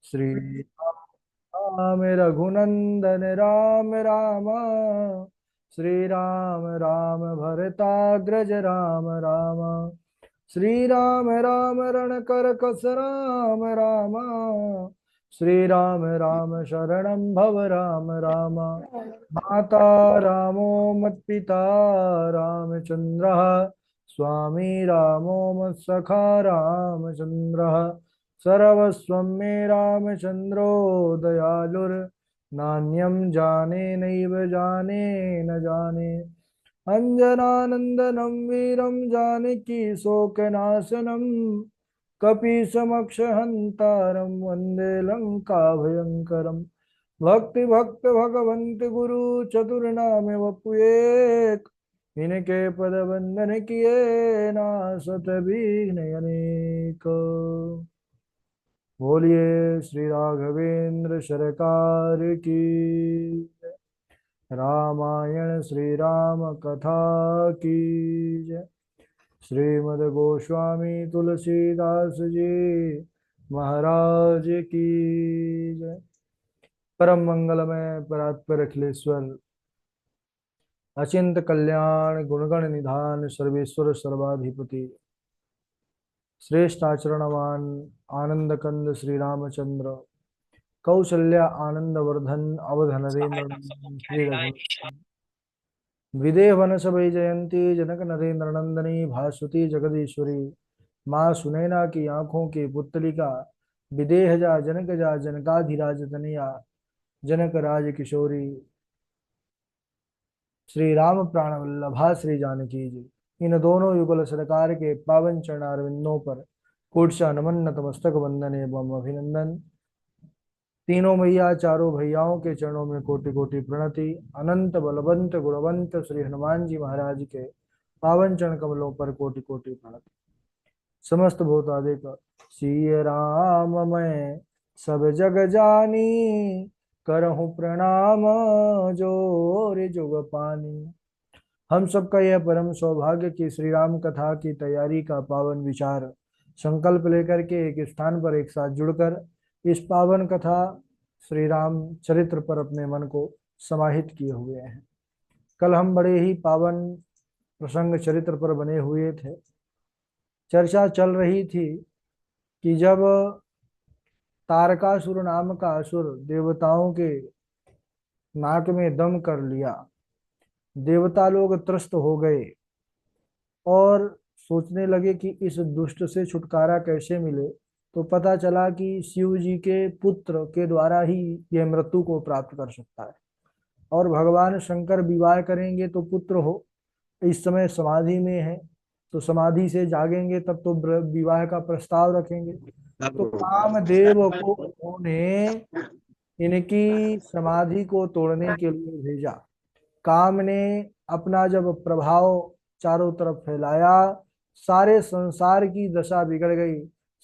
श्री राम रघुनंदन राम राम। श्री राम राम भरताग्रज राम राम। श्री राम राम रण कर कस राम राम। श्री राम राम शरणं भव राम राम। माता रामो मत्पिता रामचन्द्रः। स्वामी रामो मत्सखा रामचन्द्रः। सर्वस्वं मे रामचन्द्रो दयालुर्नान्यं जाने नैव जाने न जाने। अञ्जनानन्दनं वीरं जानकी शोकनाशनं कपीशमक्षहन्तारं वन्दे लङ्काभयङ्करम्। भक्ति भक्त भगवंत गुरु चतुर्नाम वपुएक। इनके पद वंदन किए नासत विघ्न अनेक। बोलिए श्री राघवेंद्र सरकार की। रामायण श्री राम कथा की जय। श्रीमद् गोस्वामी तुलसीदास जी महाराज की जय। परम मंगलमय परात्पर अखिलेश्वर अचिंत कल्याण गुणगण निधान सर्वेश्वर सर्वाधिपति श्रेष्ठ आचरणवान आनंद कंद श्री रामचंद्र कौशल्या आनंद वर्धन अवध नरेंद्र श्री रघुवंश विदेह वन सबई जयंती जनक नरेंद्र नंदनी भासुती जगदीश्वरी। माँ सुनैना की आंखों की पुतलिका विदेह जा जनक जा जनकाधिराज तनिया जनक राज किशोरी। श्री राम प्राण वल्लभा श्री जानकी जी। इन दोनों युगल सरकार के पावन चरणारविंदों पर कोटि नमन नतमस्तक वंदन एवं अभिनंदन। तीनों मैया चारों भैयाओं के चरणों में कोटि कोटि प्रणति। अनंत बलवंत गुणवंत श्री हनुमान जी महाराज के पावन चरण कमलों पर कोटि कोटि प्रणति। समस्त भूतादिक सिय राम मैं सब जग जानी करहूँ प्रणाम जोर जुग पानी। हम सबका यह परम सौभाग्य कि श्री राम कथा की तैयारी का पावन विचार संकल्प लेकर के एक स्थान पर एक साथ जुड़कर इस पावन कथा श्री राम चरित्र पर अपने मन को समाहित किए हुए हैं। कल हम बड़े ही पावन प्रसंग चरित्र पर बने हुए थे। चर्चा चल रही थी कि जब तारकासुर नाम का असुर देवताओं के नाक में दम कर लिया, देवता लोग त्रस्त हो गए और सोचने लगे कि इस दुष्ट से छुटकारा कैसे मिले। तो पता चला कि शिव जी के पुत्र के द्वारा ही यह मृत्यु को प्राप्त कर सकता है और भगवान शंकर विवाह करेंगे तो पुत्र हो। इस समय समाधि में है तो समाधि से जागेंगे तब तो विवाह का प्रस्ताव रखेंगे। तो कामदेव को उन्होंने इनकी समाधि को तोड़ने के लिए भेजा। काम ने अपना जब प्रभाव चारों तरफ फैलाया, सारे संसार की दशा बिगड़ गई।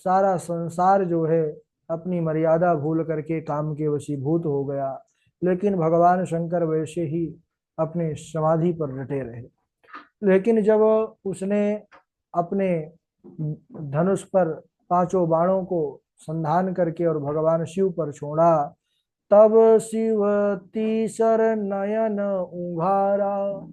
सारा संसार जो है अपनी मर्यादा भूल करके काम के वशीभूत हो गया। लेकिन भगवान शंकर वैसे ही अपने समाधि पर डटे रहे। लेकिन जब उसने अपने धनुष पर पांचों बाणों को संधान करके और भगवान शिव पर छोड़ा, तब शिव तीसर नयन उघारा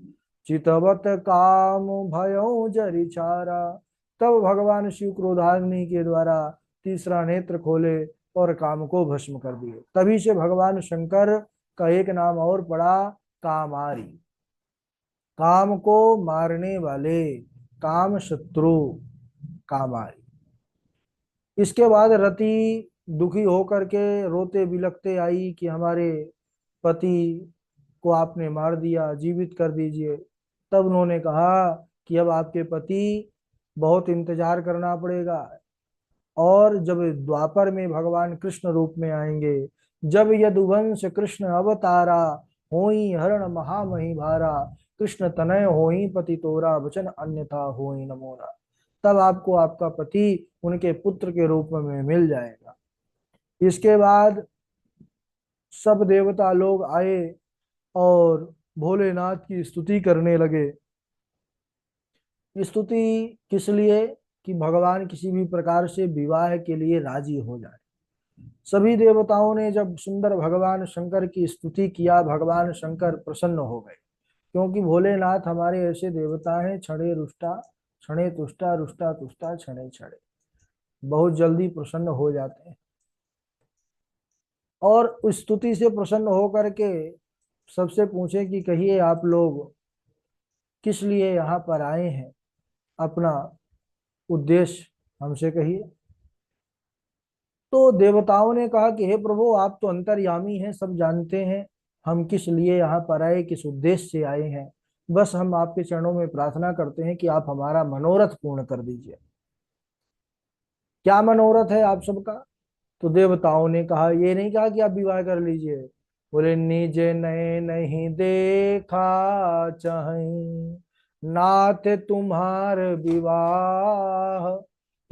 चितवत काम भयो जरिछारा। तब भगवान शिव क्रोधाग्नि के द्वारा तीसरा नेत्र खोले और काम को भस्म कर दिए। तभी से भगवान शंकर का एक नाम और पड़ा, कामारी, काम को मारने वाले, काम शत्रु, कामारी। इसके बाद रति दुखी होकर के रोते बिलखते आई कि हमारे पति को आपने मार दिया, जीवित कर दीजिए। तब उन्होंने कहा कि अब आपके पति बहुत इंतजार करना पड़ेगा और जब द्वापर में भगवान कृष्ण रूप में आएंगे, जब यदुवंश कृष्ण अवतारा होई हरण महामही भारा, कृष्ण तनय होई पति तोरा वचन अन्यथा होई न मोरा। तब आपको आपका पति उनके पुत्र के रूप में मिल जाएगा। इसके बाद सब देवता लोग आए और भोलेनाथ की स्तुति करने लगे। स्तुति किस लिए? कि भगवान किसी भी प्रकार से विवाह के लिए राजी हो जाए। सभी देवताओं ने जब सुंदर भगवान शंकर की स्तुति किया, भगवान शंकर प्रसन्न हो गए, क्योंकि भोलेनाथ हमारे ऐसे देवता हैं, क्षणे रुष्टा क्षणे तुष्टा रुष्टा तुष्टा क्षणे क्षणे, बहुत जल्दी प्रसन्न हो जाते हैं। और उस स्तुति से प्रसन्न होकर के सबसे पूछे कि कहिए आप लोग किस लिए यहाँ पर आए हैं, अपना उद्देश्य हमसे कहिए। तो देवताओं ने कहा कि हे प्रभु, आप तो अंतर्यामी हैं, सब जानते हैं हम किस लिए यहाँ पर आए, किस उद्देश्य से आए हैं। बस हम आपके चरणों में प्रार्थना करते हैं कि आप हमारा मनोरथ पूर्ण कर दीजिए। क्या मनोरथ है आप सबका? तो देवताओं ने कहा, ये नहीं कहा कि आप विवाह कर लीजिए। बोले, निज नए नहीं देखा चाहें नाथ तुम्हार विवाह।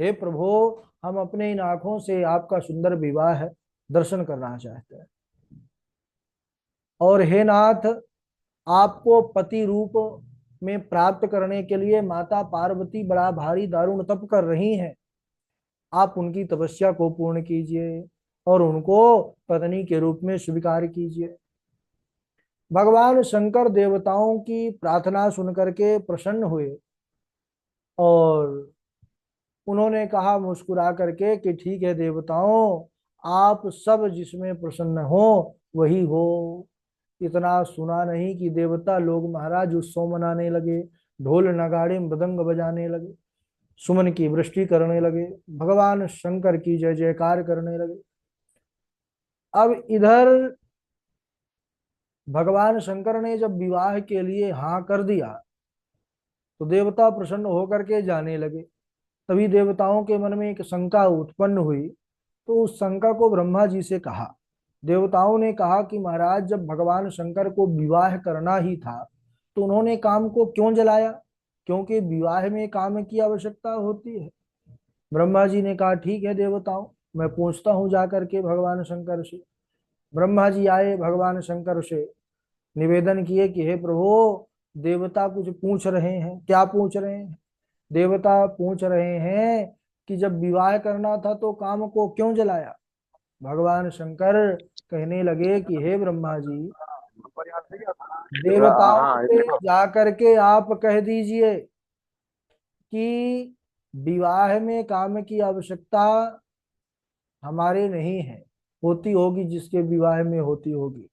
हे प्रभु, हम अपने इन आंखों से आपका सुंदर विवाह है दर्शन करना चाहते हैं। और हे नाथ, आपको पति रूप में प्राप्त करने के लिए माता पार्वती बड़ा भारी दारुण तप कर रही हैं। आप उनकी तपस्या को पूर्ण कीजिए और उनको पत्नी के रूप में स्वीकार कीजिए। भगवान शंकर देवताओं की प्रार्थना सुनकर के प्रसन्न हुए और उन्होंने कहा मुस्कुरा करके कि ठीक है देवताओं, आप सब जिसमें प्रसन्न हो वही हो। इतना सुना नहीं कि देवता लोग महाराज उत्सव मनाने लगे, ढोल नगाड़े मृदंग बजाने लगे, सुमन की वृष्टि करने लगे, भगवान शंकर की जय जयकार करने लगे। अब इधर भगवान शंकर ने जब विवाह के लिए हाँ कर दिया तो देवता प्रसन्न होकर के जाने लगे। तभी देवताओं के मन में एक शंका उत्पन्न हुई, तो उस शंका को ब्रह्मा जी से कहा। देवताओं ने कहा कि महाराज, जब भगवान शंकर को विवाह करना ही था तो उन्होंने काम को क्यों जलाया, क्योंकि विवाह में काम की आवश्यकता होती है। ब्रह्मा जी ने कहा ठीक है देवताओं, मैं पूछता हूँ जाकर के भगवान शंकर से। ब्रह्मा जी आए, भगवान शंकर से निवेदन किए कि हे प्रभु, देवता कुछ पूछ रहे हैं। क्या पूछ रहे हैं? देवता पूछ रहे हैं कि जब विवाह करना था तो काम को क्यों जलाया। भगवान शंकर कहने लगे कि हे ब्रह्मा जी, देवताओं हाँ से जाकर के आप कह दीजिए कि विवाह में काम की आवश्यकता हमारे नहीं है, होती होगी जिसके विवाह में होती होगी।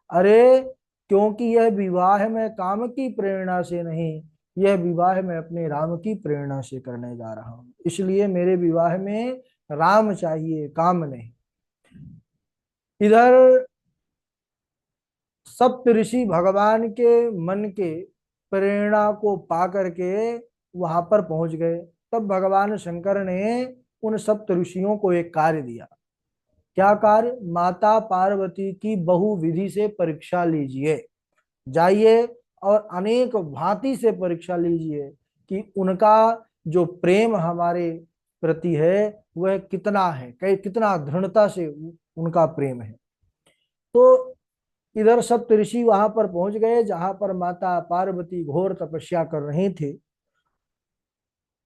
अरे, क्योंकि यह विवाह में काम की प्रेरणा से नहीं, यह विवाह मैं अपने राम की प्रेरणा से करने जा रहा हूं, इसलिए मेरे विवाह में राम चाहिए, काम नहीं। इधर सप्त ऋषि भगवान के मन के प्रेरणा को पा करके वहां पर पहुंच गए। तब भगवान शंकर ने उन सप्त ऋषियों को एक कार्य दिया। क्या कार्य? माता पार्वती की बहुविधि से परीक्षा लीजिए, जाइए और अनेक भांति से परीक्षा लीजिए कि उनका जो प्रेम हमारे प्रति है वह कितना है, कितना दृढ़ता से उनका प्रेम है। तो इधर सप्त ऋषि वहां पर पहुंच गए जहां पर माता पार्वती घोर तपस्या कर रही थी।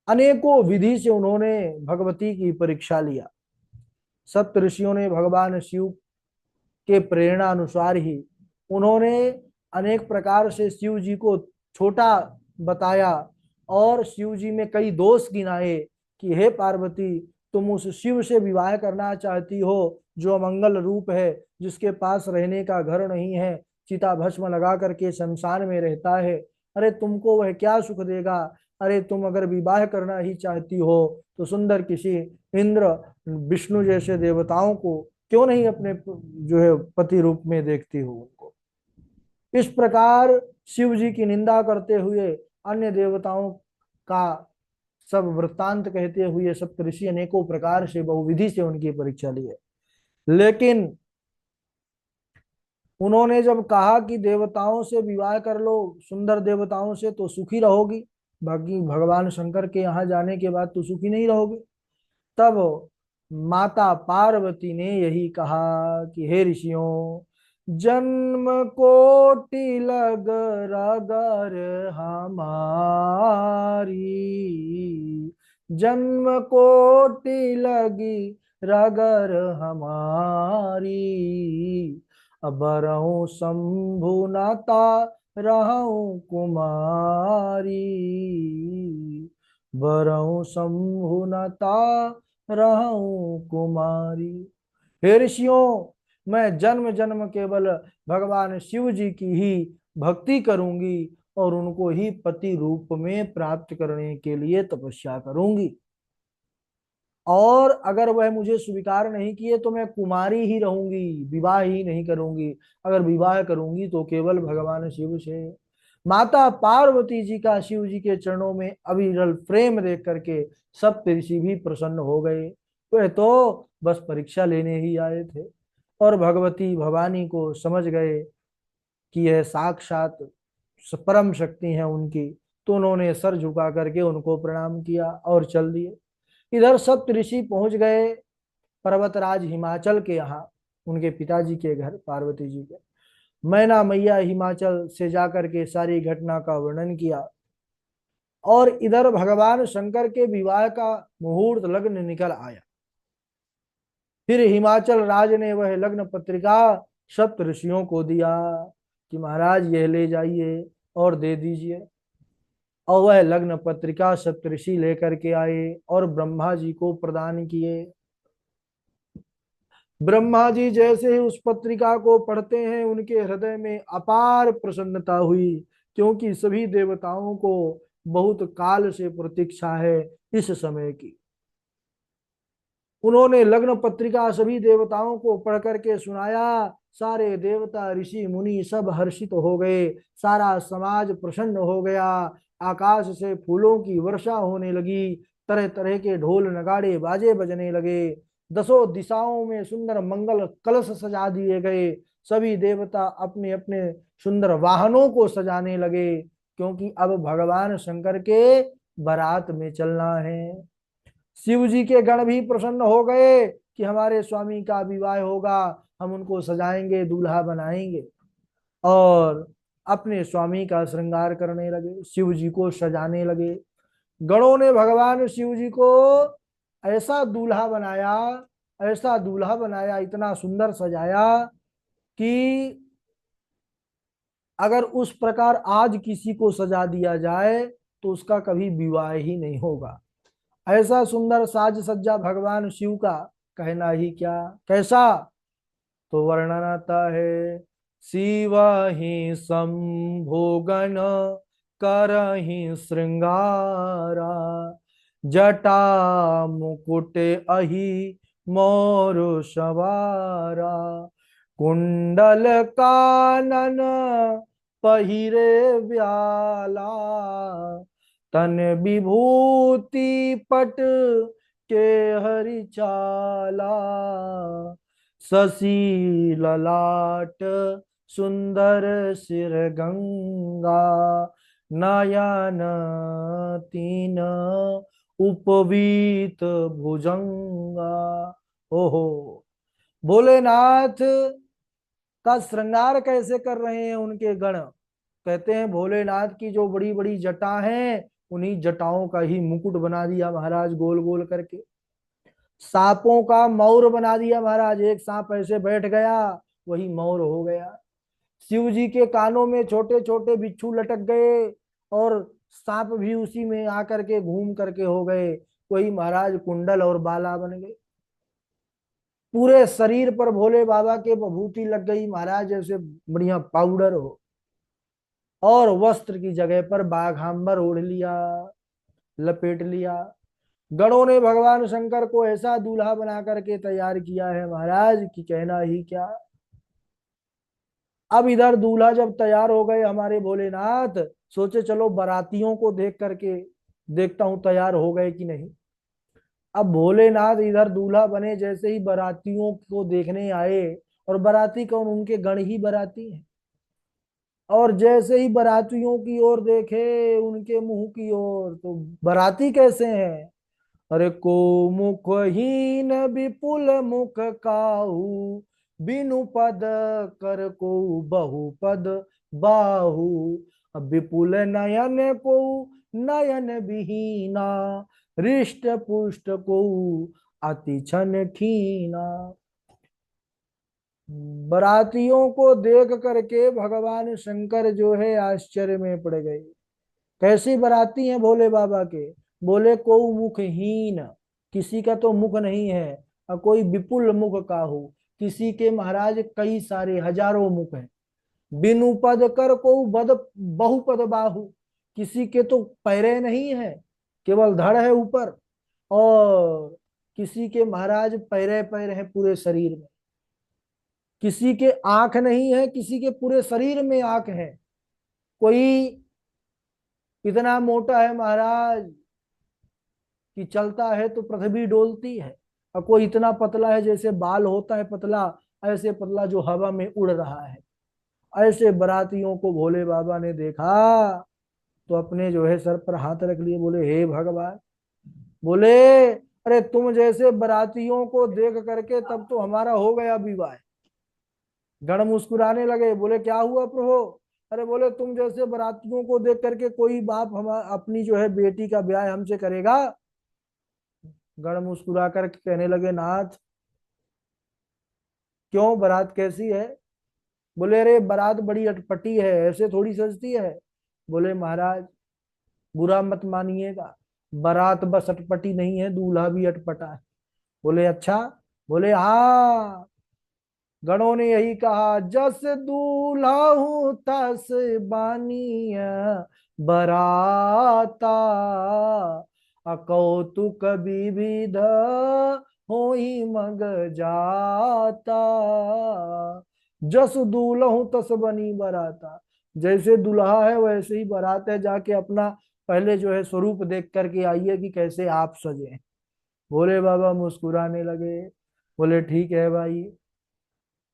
अनेकों विधि से उन्होंने भगवती की परीक्षा लिया। सप्त ऋषियों ने भगवान शिव के प्रेरणा अनुसार ही उन्होंने अनेक प्रकार से शिव जी को छोटा बताया और शिव जी में कई दोष गिनाए कि हे पार्वती, तुम उस शिव से विवाह करना चाहती हो जो मंगल रूप है, जिसके पास रहने का घर नहीं है, चिता भस्म लगा करके शमशान में रहता है। अरे तुमको वह क्या सुख देगा? अरे तुम अगर विवाह करना ही चाहती हो तो सुंदर किसी इंद्र विष्णु जैसे देवताओं को क्यों नहीं अपने जो है पति रूप में देखती हो उनको। इस प्रकार शिव जी की निंदा करते हुए अन्य देवताओं का सब वृत्तांत कहते हुए सप्तऋषि अनेकों प्रकार से बहुविधि से उनकी परीक्षा ली है। लेकिन उन्होंने जब कहा कि देवताओं से विवाह कर लो, सुंदर देवताओं से, तो सुखी रहोगी, बाकी भगवान शंकर के यहाँ जाने के बाद तो सुखी नहीं रहोगे। तब माता पार्वती ने यही कहा कि हे ऋषियों, जन्म कोटि लग रगर हमारी, जन्म कोटि लगी रगर हमारी। बरहु शंभु नाता रहूं कुमारी। बरहु शंभु नाता रहूं कुमारी। हे ऋषियों, मैं जन्म जन्म केवल भगवान शिव जी की ही भक्ति करूंगी और उनको ही पति रूप में प्राप्त करने के लिए तपस्या करूंगी। और अगर वह मुझे स्वीकार नहीं किए तो मैं कुमारी ही रहूंगी, विवाह ही नहीं करूंगी। अगर विवाह करूंगी तो केवल भगवान शिव से। माता पार्वती जी का शिव जी के चरणों में अविरल प्रेम देख करके सब ऋषि भी प्रसन्न हो गए। वह तो बस परीक्षा लेने ही आए थे और भगवती भवानी को समझ गए कि यह साक्षात परम शक्ति है उनकी। तो उन्होंने सर झुका करके उनको प्रणाम किया और चल दिए। इधर सप्त ऋषि पहुंच गए पर्वतराज हिमाचल के यहाँ, उनके पिताजी के घर पार्वती जी के। मैना मैया हिमाचल से जाकर के सारी घटना का वर्णन किया और इधर भगवान शंकर के विवाह का मुहूर्त लग्न निकल आया। फिर हिमाचल राज ने वह लग्न पत्रिका सप्त ऋषियों को दिया कि महाराज यह ले जाइए और दे दीजिए। और वह लग्न पत्रिका सप्तऋषि लेकर के आए और ब्रह्मा जी को प्रदान किए। ब्रह्मा जी जैसे ही उस पत्रिका को पढ़ते हैं उनके हृदय में अपार प्रसन्नता हुई, क्योंकि सभी देवताओं को बहुत काल से प्रतीक्षा है इस समय की। उन्होंने लग्न पत्रिका सभी देवताओं को पढ़ करके सुनाया। सारे देवता ऋषि मुनि सब हर्षित हो गए, सारा समाज प्रसन्न हो गया। आकाश से फूलों की वर्षा होने लगी, तरह तरह के ढोल नगाड़े बाजे बजने लगे। दसों दिशाओं में सुंदर मंगल कलश सजा दिए गए। सभी देवता अपने अपने सुंदर वाहनों को सजाने लगे, क्योंकि अब भगवान शंकर के बारात में चलना है। शिव जी के गण भी प्रसन्न हो गए कि हमारे स्वामी का विवाह होगा, हम उनको सजाएंगे, दूल्हा बनाएंगे। और अपने स्वामी का श्रृंगार करने लगे, शिव जी को सजाने लगे। गणों ने भगवान शिव जी को ऐसा दूल्हा बनाया, ऐसा दूल्हा बनाया, इतना सुंदर सजाया कि अगर उस प्रकार आज किसी को सजा दिया जाए तो उसका कभी विवाह ही नहीं होगा। ऐसा सुंदर साज सज्जा भगवान शिव का कहना ही क्या। कैसा तो वर्णन आता है। शिव ही संभोगन करहि श्रृंगारा। जटा मुकुट अहि मोर सवारा। कुंडल कानन पहिरे व्याला। तन विभूति पट के हरिचाला। शशि ललाट सुंदर सिर गंगा। नयन तीन उपवीत भुजंगा। ओहो, भोलेनाथ का श्रृंगार कैसे कर रहे हैं उनके गण। कहते हैं भोलेनाथ की जो बड़ी बड़ी जटा हैं, उन्हीं जटाओं का ही मुकुट बना दिया महाराज गोल गोल करके। सांपों का मौर बना दिया महाराज, एक सांप ऐसे बैठ गया वही मौर हो गया। शिव जी के कानों में छोटे छोटे बिच्छू लटक गए और सांप भी उसी में आकर के घूम करके हो गए, वही महाराज कुंडल और बाला बन गए। पूरे शरीर पर भोले बाबा के विभूति लग गई महाराज, जैसे बढ़िया पाउडर हो। और वस्त्र की जगह पर बाघांबर ओढ़ लिया, लपेट लिया। गणों ने भगवान शंकर को ऐसा दूल्हा बना करके तैयार किया है महाराज कि कहना ही क्या। अब इधर दूल्हा जब तैयार हो गए हमारे भोलेनाथ, सोचे चलो बारातियों को देख करके देखता हूं तैयार हो गए कि नहीं। अब भोलेनाथ इधर दूल्हा बने, जैसे ही बारातियों को देखने आए, और बाराती कौन, उनके गण ही बाराती हैं। और जैसे ही बारातियों की ओर देखे, उनके मुंह की ओर, तो बाराती कैसे हैं। अरे को मुखहीन विपुल मुख काहू। बिनु पद कर को बहुपद बाहु। विपुल नयन को नयन विहीना। हृष्ट पुष्ट को अति छन खीना। बारातियों को देख करके भगवान शंकर जो है आश्चर्य में पड़ गए। कैसी बाराती हैं भोले बाबा के? बोले को मुखहीन, किसी का तो मुख नहीं है, और कोई विपुल मुख का हो। किसी के महाराज कई सारे हजारों मुख हैं। बिनु पद कर को बद बहुपद बाहु, किसी के तो पैरे नहीं है, केवल धड़ है ऊपर। और किसी के महाराज पैरे पैर है पूरे शरीर में। किसी के आंख नहीं है, किसी के पूरे शरीर में आंख है। कोई इतना मोटा है महाराज कि चलता है तो पृथ्वी डोलती है, और कोई इतना पतला है जैसे बाल होता है पतला, ऐसे पतला जो हवा में उड़ रहा है। ऐसे बारातियों को भोले बाबा ने देखा तो अपने जो है सर पर हाथ रख लिए, बोले हे भगवान। बोले अरे तुम जैसे बारातियों को देख करके तब तो हमारा हो गया विवाह। गण मुस्कुराने लगे, बोले क्या हुआ प्रभु? अरे बोले तुम जैसे बारातियों को देख करके कोई बाप हम अपनी जो है बेटी का ब्याह हमसे करेगा? गण मुस्कुरा कर कहने लगे नाथ क्यों, बारात कैसी है? बोले अरे बारात बड़ी अटपटी है, ऐसे थोड़ी सजती है। बोले महाराज बुरा मत मानिएगा, बारात बस अटपटी नहीं है, दूल्हा भी अटपटा है। बोले अच्छा? बोले हाँ। गणों ने यही कहा, जस दूल्हा हूं तस बानिया बराता, अकौतुक विविध होई मग जाता। जस दूल्हा हूं तस बनी बराता, जैसे दूल्हा है वैसे ही बारात है, जाके अपना पहले जो है स्वरूप देख करके आइए कि कैसे आप सजे। भोले बाबा मुस्कुराने लगे, बोले ठीक है भाई,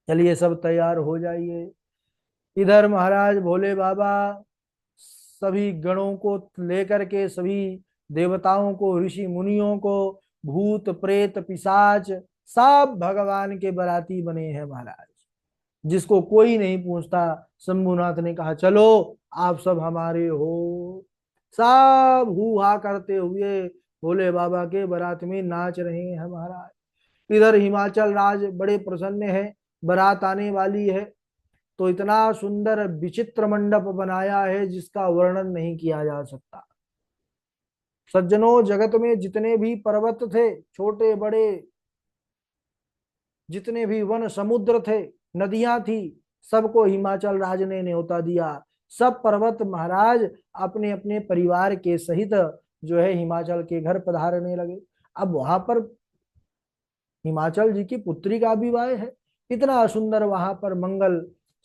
चलिए सब तैयार हो जाइए। इधर महाराज भोले बाबा सभी गणों को लेकर के, सभी देवताओं को, ऋषि मुनियों को, भूत प्रेत पिशाच, सब भगवान के बराती बने हैं महाराज, जिसको कोई नहीं पूछता। शंभुनाथ ने कहा चलो आप सब हमारे हो। सब हु हा करते हुए भोले बाबा के बारात में नाच रहे हैं महाराज। इधर हिमाचल राज बड़े प्रसन्न है, बारात आने वाली है। तो इतना सुंदर विचित्र मंडप बनाया है जिसका वर्णन नहीं किया जा सकता। सज्जनों, जगत में जितने भी पर्वत थे छोटे बड़े, जितने भी वन समुद्र थे, नदियां थी, सबको हिमाचल राज ने न्योता दिया। सब पर्वत महाराज अपने अपने परिवार के सहित जो है हिमाचल के घर पधारने लगे। अब वहां पर हिमाचल जी की पुत्री का विवाह है। इतना सुंदर वहां पर मंगल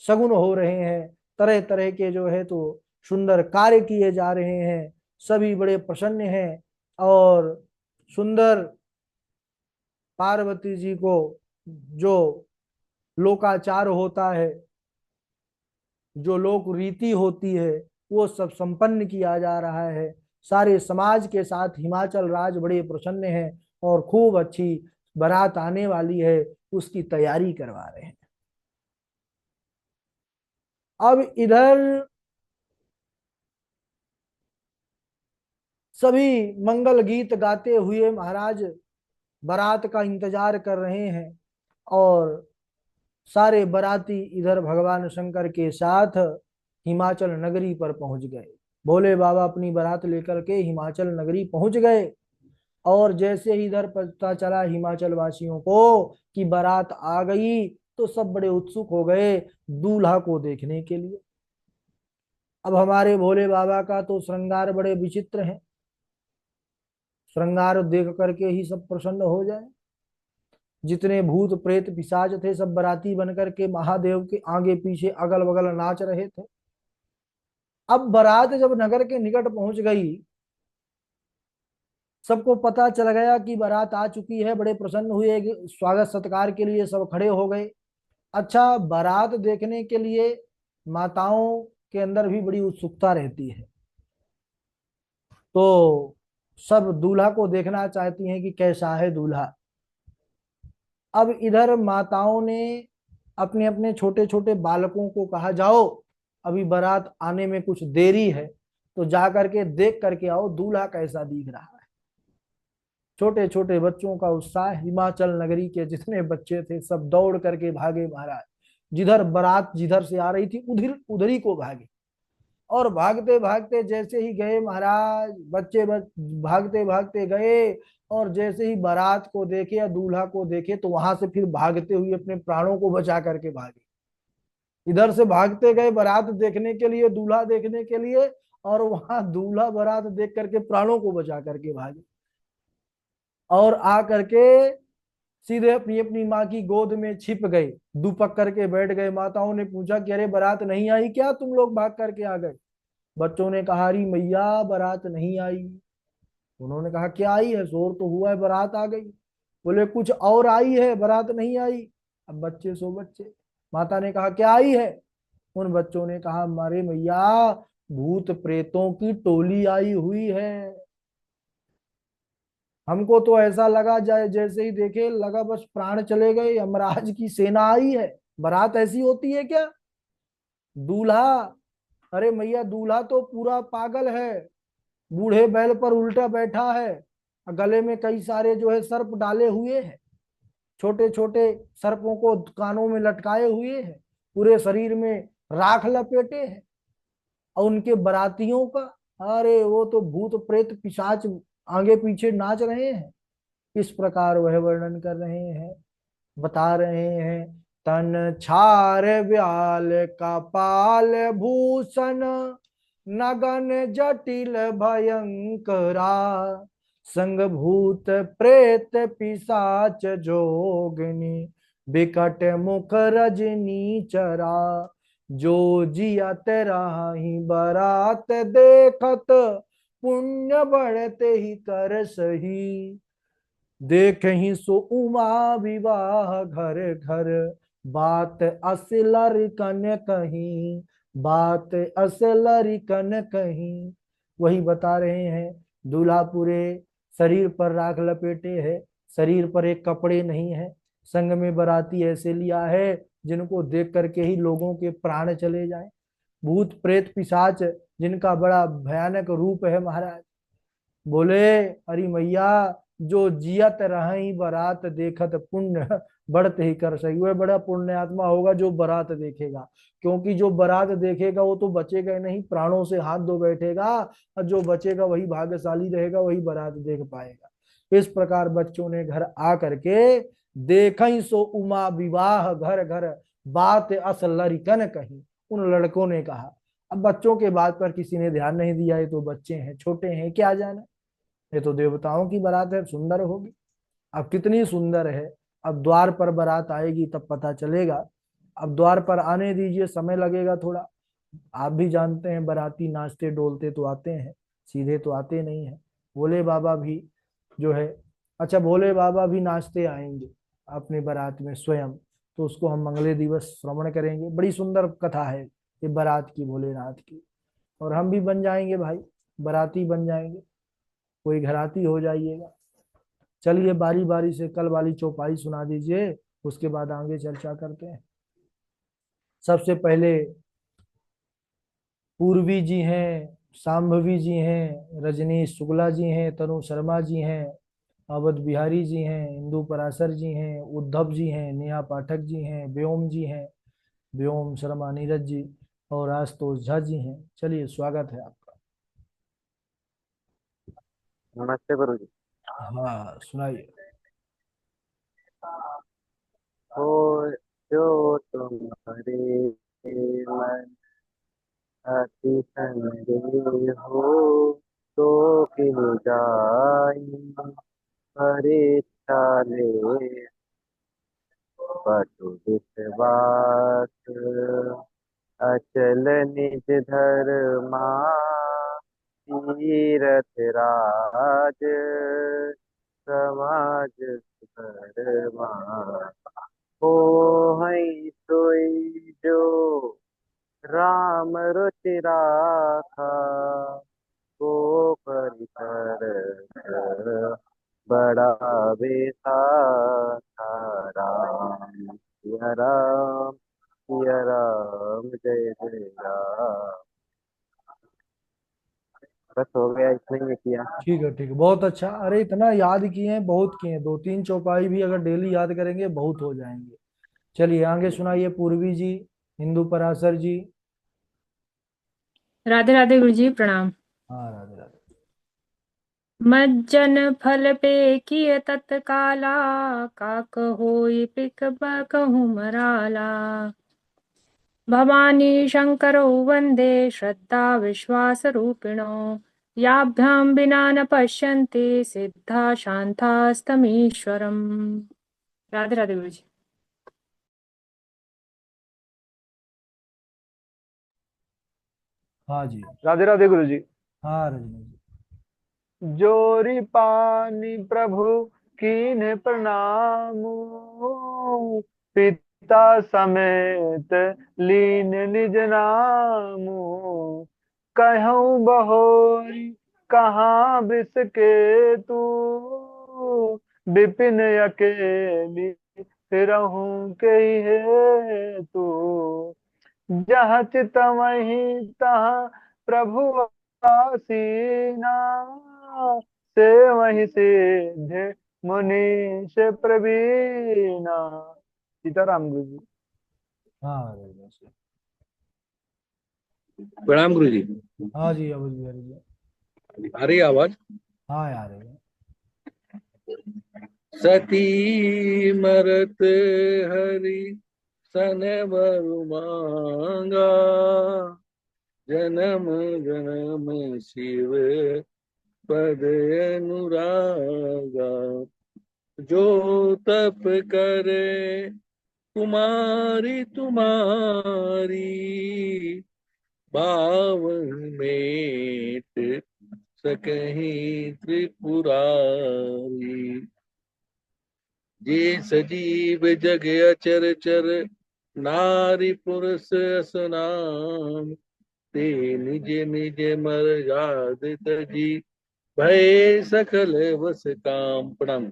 सगुन हो रहे हैं, तरह तरह के जो है तो सुंदर कार्य किए जा रहे हैं। सभी बड़े प्रसन्न हैं। और सुंदर पार्वती जी को जो लोकाचार होता है, जो लोक रीति होती है, वो सब संपन्न किया जा रहा है। सारे समाज के साथ हिमाचल राज बड़े प्रसन्न हैं और खूब अच्छी बारात आने वाली है, उसकी तैयारी करवा रहे हैं। अब इधर सभी मंगल गीत गाते हुए महाराज बारात का इंतजार कर रहे हैं। और सारे बाराती इधर भगवान शंकर के साथ हिमाचल नगरी पर पहुंच गए। भोले बाबा अपनी बारात लेकर के हिमाचल नगरी पहुंच गए। और जैसे ही इधर पता चला हिमाचल वासियों को कि बारात आ गई, तो सब बड़े उत्सुक हो गए दूल्हा को देखने के लिए। अब हमारे भोले बाबा का तो श्रृंगार बड़े विचित्र हैं, श्रृंगार देख करके ही सब प्रसन्न हो जाए। जितने भूत प्रेत पिशाच थे सब बराती बनकर के महादेव के आगे पीछे अगल बगल नाच रहे थे। अब बारात जब नगर के निकट पहुंच गई, सबको पता चल गया कि बारात आ चुकी है, बड़े प्रसन्न हुए, स्वागत सत्कार के लिए सब खड़े हो गए। अच्छा, बारात देखने के लिए माताओं के अंदर भी बड़ी उत्सुकता रहती है, तो सब दूल्हा को देखना चाहती हैं कि कैसा है दूल्हा। अब इधर माताओं ने अपने अपने छोटे छोटे बालकों को कहा जाओ, अभी बारात आने में कुछ देरी है, तो जा करके देख करके आओ दूल्हा कैसा दिख रहा है। छोटे छोटे बच्चों का उत्साह, हिमाचल नगरी के जितने बच्चे थे सब दौड़ करके भागे महाराज। जिधर बारात जिधर से आ रही थी उधर उधर ही को भागे। और भागते भागते जैसे ही गए महाराज, भागते भागते गए, और जैसे ही बारात को देखे या दूल्हा को देखे तो वहां से फिर भागते हुए अपने प्राणों को बचा करके भागे। इधर से भागते गए बारात देखने के लिए, दूल्हा देखने के लिए, और वहां दूल्हा बारात देख करके प्राणों को बचा करके भागे। और आ करके सीधे अपनी अपनी माँ की गोद में छिप गए, दुपक करके बैठ गए। माताओं ने पूछा कि अरे बारात नहीं आई क्या, तुम लोग भाग करके आ गए? बच्चों ने कहा अरे मैया बारात नहीं आई। उन्होंने कहा क्या आई है, शोर तो हुआ है बारात आ गई। बोले कुछ और आई है, बारात नहीं आई। अब बच्चे सो बच्चे। माता ने कहा क्या आई है? उन बच्चों ने कहा हमारे मैया भूत प्रेतों की टोली आई हुई है। हमको तो ऐसा लगा जाए, जैसे ही देखे लगा बस प्राण चले गए, यमराज की सेना आई है। बारात ऐसी होती है क्या? दूल्हा, अरे मैया दूल्हा तो पूरा पागल है, बूढ़े बैल पर उल्टा बैठा है, गले में कई सारे जो है सर्प डाले हुए हैं, छोटे छोटे सर्पों को कानों में लटकाए हुए हैं, पूरे शरीर में राख लपेटे हैं। और उनके बारातियों का, अरे वो तो भूत प्रेत पिशाच आगे पीछे नाच रहे हैं। इस प्रकार वह वर्णन कर रहे हैं, बता रहे हैं। तन छार व्याल कपाल भूषण, नगन जटिल भयंकरा, संग भूत प्रेत पिशाच जोगिनी, बिकट मुख रजनी चरा, जो जियत राही बरात देखत, पुण्य बढ़ते ही कर सही, देख ही सो उमा विवाह घर घर, बात असलर कन कहीं, बात असलर कन कहीं। वही बता रहे हैं, दूल्हा पूरे शरीर पर राख लपेटे है, शरीर पर एक कपड़े नहीं है, संग में बराती ऐसे लिया है जिनको देख करके ही लोगों के प्राण चले जाएं। भूत प्रेत पिशाच जिनका बड़ा भयानक रूप है महाराज। बोले अरे मैया जो जियत रही बारात देखत, पुण्य बढ़ते ही कर सही। वह बड़ा पुण्य आत्मा होगा जो बारात देखेगा, क्योंकि जो बारात देखेगा वो तो बचेगा ही नहीं, प्राणों से हाथ धो बैठेगा, और जो बचेगा वही भाग्यशाली रहेगा, वही बारात देख पाएगा। इस प्रकार बच्चों ने घर आ करके देख ही सो उमा विवाह घर घर, बात अस लरिकन कही। उन लड़कों ने कहा। अब बच्चों के बात पर किसी ने ध्यान नहीं दिया, ये तो बच्चे हैं, छोटे हैं, क्या जाने, ये तो देवताओं की बारात है, सुंदर होगी। अब कितनी सुंदर है, अब द्वार पर बारात आएगी तब पता चलेगा। अब द्वार पर आने दीजिए, समय लगेगा थोड़ा। आप भी जानते हैं बाराती नाचते डोलते तो आते हैं, सीधे तो आते नहीं है। भोले बाबा भी जो है, अच्छा भोले बाबा भी नाचते आएंगे अपने बारात में स्वयं, तो उसको हम मंगले दिवस श्रवण करेंगे। बड़ी सुंदर कथा है ये बारात की, भोलेनाथ की। और हम भी बन जाएंगे भाई, बाराती बन जाएंगे, कोई घराती हो जाइएगा। चलिए बारी बारी से कल वाली चौपाई सुना दीजिए, उसके बाद आगे चर्चा करते हैं। सबसे पहले पूर्वी जी हैं, शांभवी जी हैं, रजनीश शुक्ला जी हैं, तनु शर्मा जी हैं, अवध बिहारी जी हैं, इंदु पराशर जी हैं, उद्धव जी हैं, नेहा पाठक जी हैं, व्योम जी हैं, व्योम शर्मा नीरज जी, और आशुतोष झा जी हैं। चलिए स्वागत है आपका। नमस्ते गुरु जी। हाँ सुनाइए। हो जो तुम्हारे मन अति संदेह हो, तो किल जाई परीक्षा ले, पटु विश्वास अचल निज धर्मा, तीरथ राज समाज धर्मा, हो हई सोई जो राम रुचि राखा, को परिकर बड़ा बेसाखा, राम सिया राम, सिया राम जय जय राम। बस हो गया, इतना ही किया। ठीक है ठीक है, बहुत अच्छा। अरे इतना याद किए हैं, बहुत किए हैं, 2-3 चौपाई भी अगर डेली याद करेंगे बहुत हो जाएंगे। चलिए आगे सुनाइए पूर्वी जी, हिंदू पराशर जी। राधे राधे गुरु जी, प्रणाम। हाँ राधे राधे। मज्जन फल पे किय तत्काला, काक होई पिक कहूँ मराला। भवानी शंकरौ वंदे श्रद्धा विश्वास रूपिणो, याभ्यां विना न पश्यन्ति सिद्धा शान्तास्तमीश्वरम्। राधे राधे गुरु जी। हाँ जी। राधे राधे गुरु जी। हाँ रजनी जी। जोरी पानी प्रभु कीन्हे प्रणाम, पिता समेत लीन निज नाम। कहूँ बहोरी कहाँ बिसके तू, विपिन अकेली फिरहूँ के हे तू। जहाँ चित वहीं तहाँ प्रभु आसीना, से वहीं सिद्धि मुनीश प्रवीणा। सीताराम गुरु जी। हाँ रजनी जी। प्रणाम गुरु जी। हाँ जी अवध बिहारी जी। आ रही है आवाज? हाँ यार है। सती मरत हरि सन वर मांगा, जन्म जन्म शिव पद अनुरागा। जो तप करे कुमारी तुम्हारी, बावन मेट सकहीं त्रिपुरारी। जे सजीव जग अचर चर, नारी पुरुष असनाम। ते निज निज मर्याद तजी, भय सकल वस काम। प्रणाम।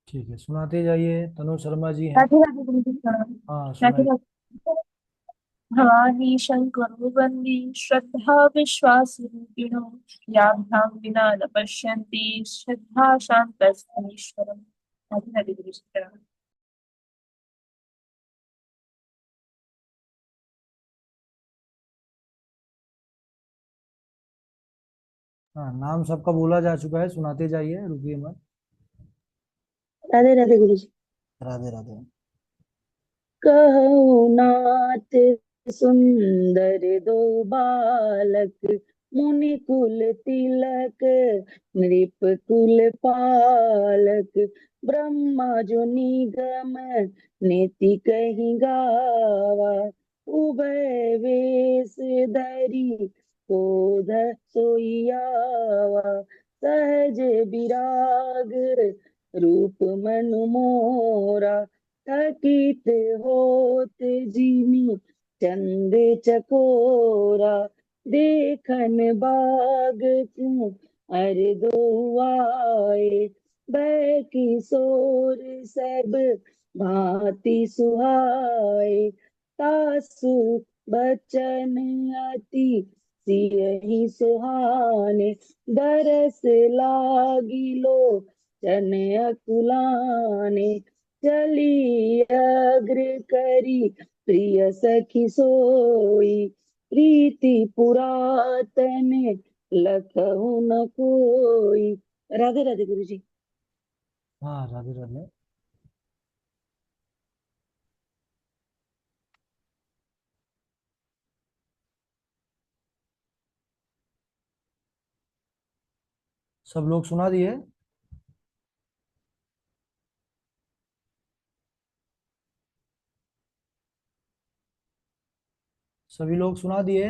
ठीक है सुनाते जाइए, तनु शर्मा जी हैं। राधे राधे गुरु जी, प्रणाम। हाँ राधे सुनाइए। राधे। भवानी शंकरो वंदी श्रद्धा विश्वास रूपिणो, याभ्यां विना न पश्यन्ति श्रद्धा शान्तस्तमीश्वरम्। राधे राधे गुरु जी, प्रणाम। हाँ नाम सबका बोला जा चुका है, सुनाते जाइए, रुकिए मत। राधे राधे गुरु जी। राधे राधे। कहो नाथ सुंदर दो बालक, मुनि कुल तिलक नृप कुल पालक। ब्रह्मा जो निगम नेति कहीं गावा, उभय वेश धरी क्रोध सोइयावा। सहज विराग रूप मनु मोरा, थकित होत जिमि चंद चकोरा। देखन बाग क्यों अर दो आए, बै किशोर सब भांति सुहाए। तासु बचन अति सियहि सुहाने, दरस लागिलो चन अकुलाने। चली अग्र करी प्रिय सखी सोई, प्रीति पुरातन लखहु न कोई। राधे राधे गुरु जी। हाँ राधे राधे। सब लोग सुना दिए? सभी लोग सुना दिए?